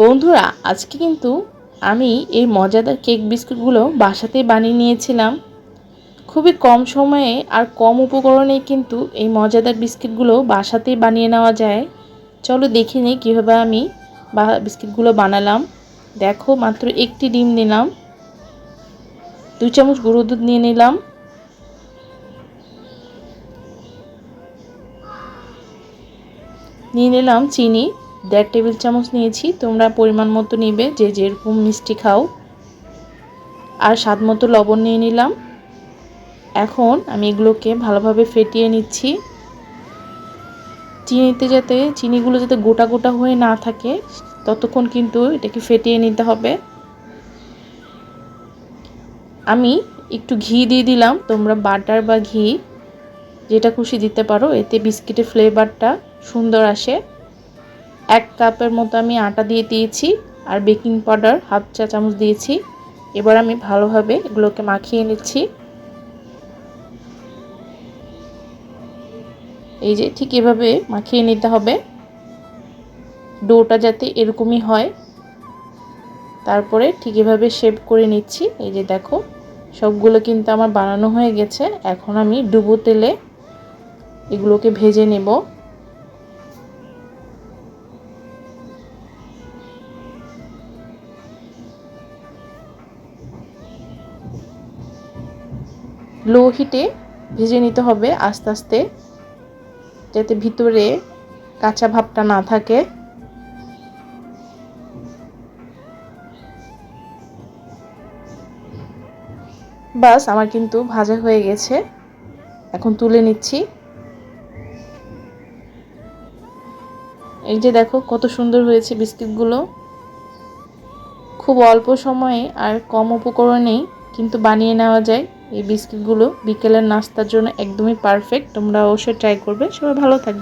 বন্ধুরা, আজকে কিন্তু আমি এই মজাদার কেক বিস্কুটগুলো বাসাতেই বানিয়ে নিয়েছিলাম। খুবই কম সময়ে আর কম উপকরণে কিন্তু এই মজাদার বিস্কিটগুলো বাসাতেই বানিয়ে নেওয়া যায়। চলো দেখে নিই কীভাবে আমি বিস্কিটগুলো বানালাম। দেখো, মাত্র একটি ডিম নিলাম, 2 চামচ গুঁড়ো দুধ নিয়ে নিলাম, চিনি 1.5 টেবিল চামচ নিয়েছি। তোমরা পরিমাণ মতো নিবে, যে যেরকম মিষ্টি খাও। আর স্বাদ মতো লবণ নিয়ে নিলাম। এখন আমি এগুলোকে ভালোভাবে ফেটিয়ে নিচ্ছি। চিনিগুলো যাতে গোটা গোটা হয়ে না থাকে ততক্ষণ কিন্তু এটাকে ফেটিয়ে নিতে হবে। আমি একটু ঘি দিয়ে দিলাম, তোমরা বাটার বা ঘি যেটা খুশি দিতে পারো, এতে বিস্কিটের ফ্লেভারটা সুন্দর আসে। 1 কাপের মতো আমি আটা দিয়ে দিয়েছি, আর বেকিং পাউডার 1/2 চা চামচ দিয়েছি। এবার আমি ভালোভাবে এগুলোকে মাখিয়ে নিচ্ছি। এই যে ঠিক এভাবে মাখিয়ে নিতে হবে, ডোটা যাতে এরকমই হয়। তারপরে ঠিক এভাবে শেপ করে নিচ্ছি। এই যে দেখো, সবগুলো কিন্তু আমার বানানো হয়ে গেছে। এখন আমি ডুবো তেলে এগুলোকে ভেজে নেব। লো হিটে ভেজে নিতে হবে আস্তে আস্তে, যাতে ভিতরে কাঁচা ভাবটা না থাকে। বাস, আমার কিন্তু ভাজা হয়ে গেছে, এখন তুলে নিচ্ছি। এই যে দেখো কত সুন্দর হয়েছে বিস্কিটগুলো। খুব অল্প সময়ে আর কম উপকরণেই কিন্তু বানিয়ে নেওয়া যায় এই বিস্কিটগুলো। বিকেলের নাস্তার জন্য একদমই পারফেক্ট। তোমরা অবশ্যই ট্রাই করবে। সবাই ভালো থাকবে।